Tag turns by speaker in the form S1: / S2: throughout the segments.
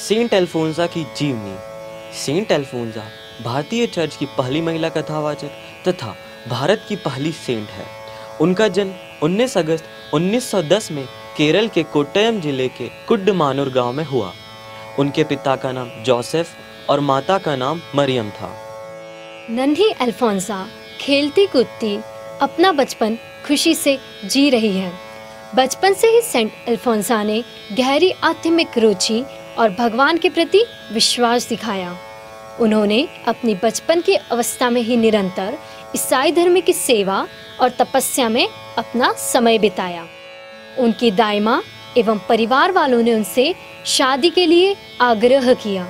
S1: Saint Alphonsa की जीवनी। Saint Alphonsa भारतीय चर्च की पहली महिला कथावाचक तथा भारत की पहली सेंट है। उनका जन्म 19 अगस्त 1910 में केरल के कोट्टयम जिले के कुड्डमानूर गांव में हुआ। उनके पिता का नाम जोसेफ और माता का नाम मरियम था।
S2: नन्ही अल्फोंसा खेलती कूदती अपना बचपन खुशी से जी रही है। बचपन से ही सेंट अल्फोंसा ने गहरी आध्यात्मिक रुचि और भगवान के प्रति विश्वास दिखाया। उन्होंने अपनी बचपन की अवस्था में ही निरंतर ईसाई धर्म की सेवा और तपस्या में अपना समय बिताया। उनकी दाई माँ एवं परिवार वालों ने उनसे शादी के लिए आग्रह किया।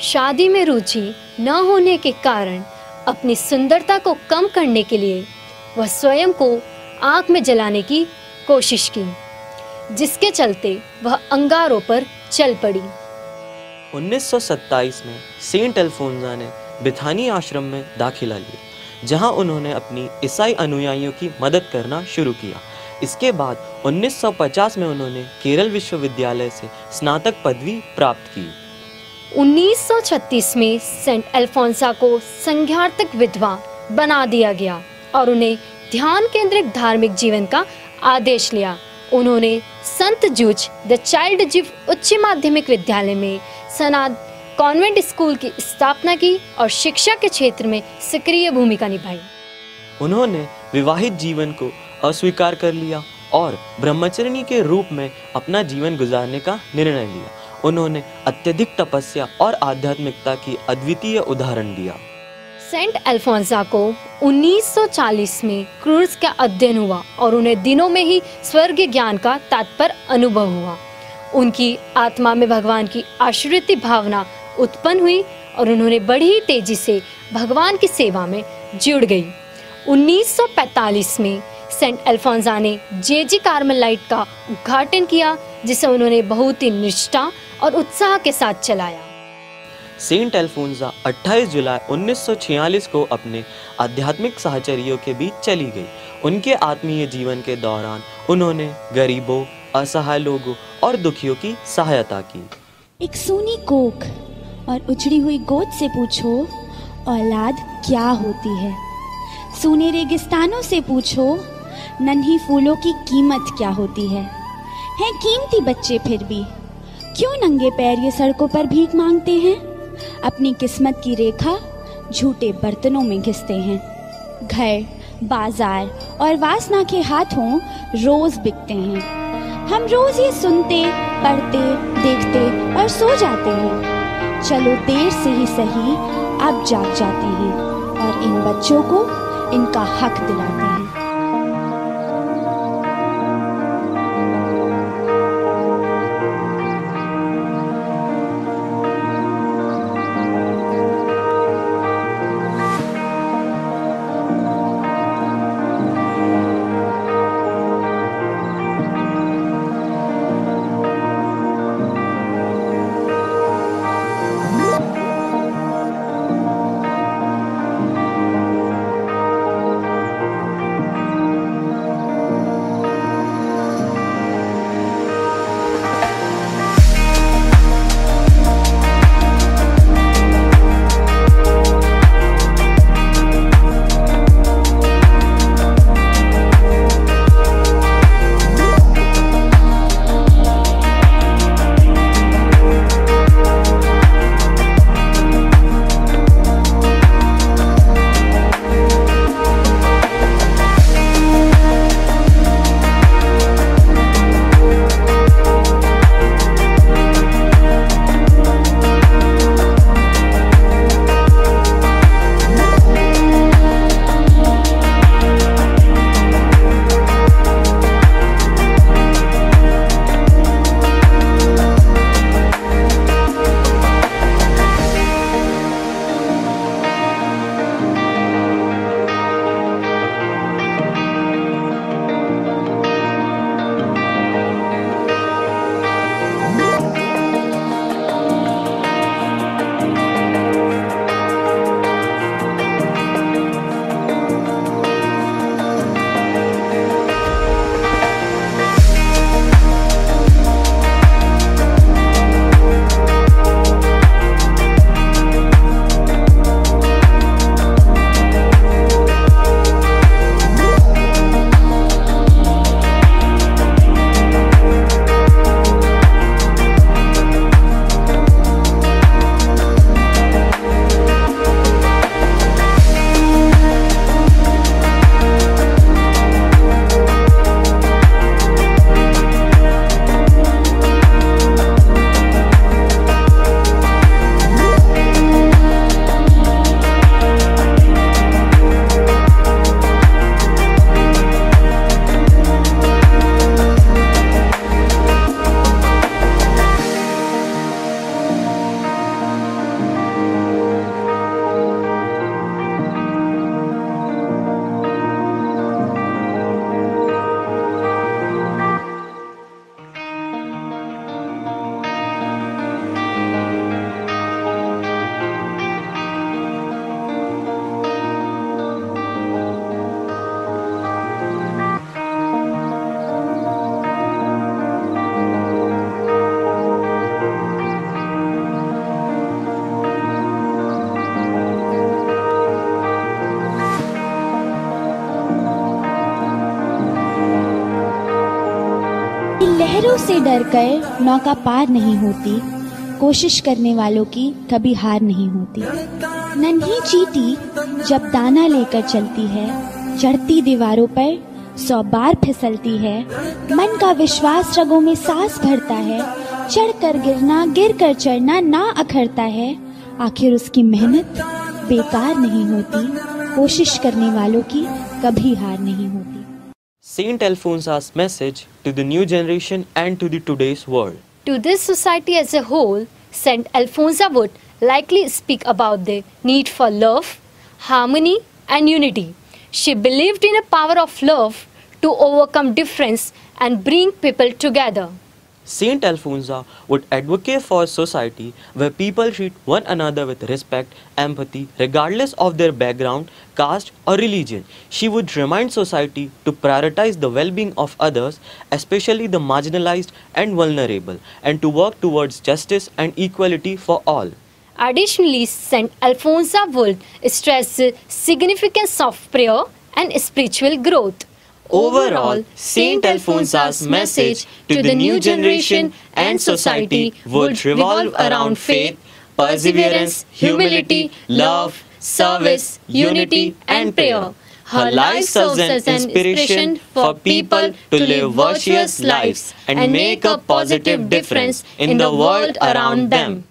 S2: शादी में रुचि न होने के कारण अपनी सुंदरता को कम करने के लिए वह स्वयं को आग में जलाने की कोशिश की, जिसके चलते वह अंगारों पर चल पड़ी।
S1: 1927 में सेंट अल्फोंसा ने बिथानी आश्रम में दाखिला लिया, जहां उन्होंने अपनी ईसाई अनुयायियों की मदद करना शुरू किया। इसके बाद 1950 में उन्होंने केरल विश्वविद्यालय से स्नातक पदवी प्राप्त की।
S2: 1936 में सेंट अल्फोंसा को संज्ञार्थक विधवा बना दिया गया और उन्हें ध्यान केंद्रित धार्मिक जीवन का आदेश लिया। उन्होंने संत जूज द चाइल्ड जीव उच्च माध्यमिक विद्यालय में सनाद कॉन्वेंट स्कूल की स्थापना की और शिक्षा के क्षेत्र में सक्रिय भूमिका निभाई।
S1: उन्होंने विवाहित जीवन को अस्वीकार कर लिया और ब्रह्मचर्य के रूप में अपना जीवन गुजारने का निर्णय लिया। उन्होंने अत्यधिक तपस्या और आध्यात्मिकता की अद्वितीय उदाहरण दिया।
S2: सेंट अल्फोंसा को 1940 में क्रूज का अध्ययन हुआ और उन्हें दिनों में ही स्वर्ग ज्ञान का तात्पर्य अनुभव हुआ। उनकी आत्मा में भगवान की आश्रित भावना उत्पन्न हुई और उन्होंने बड़ी तेजी से भगवान की सेवा में जुड़ गई। 1945 में सेंट अल्फोंसा ने जेजी कार्मेलाइट का उद्घाटन किया, जिसे उन्होंने बहुत ही निष्ठा और उत्साह के साथ चलाया।
S1: सेंट अल्फोंसा 28 जुलाई 1946 को अपने आध्यात्मिक सहचर्यों के बीच चली गई। उनके आत्मीय जीवन के दौरान उन्होंने गरीबों, असहाय लोगों और दुखियों की सहायता की।
S3: एक सूनी कोख और उजड़ी हुई गोद से पूछो औलाद क्या होती है। सूने रेगिस्तानों से पूछो नन्ही फूलों की कीमत क्या होती है। हैं कीमती बच्चे फिर भी क्यों नंगे पैर ये सड़कों पर भीख मांगते हैं। अपनी किस्मत की रेखा झूठे बर्तनों में घिसते हैं। घर, बाजार और वासना के हाथों रोज बिकते हैं। हम रोज ये सुनते, पढ़ते, देखते और सो जाते हैं। चलो देर से ही सही अब जाग जाते हैं और इन बच्चों को इनका हक दिलाते हैं। फूलों से डरकर नौका पार नहीं होती, कोशिश करने वालों की कभी हार नहीं होती। नन्ही चींटी जब दाना लेकर चलती है, चढ़ती दीवारों पर 100 बार फिसलती है। मन का विश्वास रगों में सांस भरता है, चढ़कर गिरना गिर कर चढ़ना ना अखरता है। आखिर उसकी मेहनत बेकार नहीं होती, कोशिश करने वालों की कभी हार नहीं होती।
S1: Saint Alphonsa's message to the new generation and to the today's world.
S2: To this society as a whole, Saint Alphonsa would likely speak about the need for love, harmony, and unity. She believed in the power of love to overcome difference and bring people together.
S1: Saint Alphonsa would advocate for a society where people treat one another with respect, empathy, regardless of their background, caste, or religion. She would remind society to prioritize the well-being of others, especially the marginalized and vulnerable, and to work towards justice and equality for all.
S2: Additionally, Saint Alphonsa would stress the significance of prayer and spiritual growth.
S1: Overall, Saint Alphonsa's message to the new generation and society would revolve around faith, perseverance, humility, love, service, unity, and prayer. Her life serves as an inspiration for people to live virtuous lives and make a positive difference in the world around them.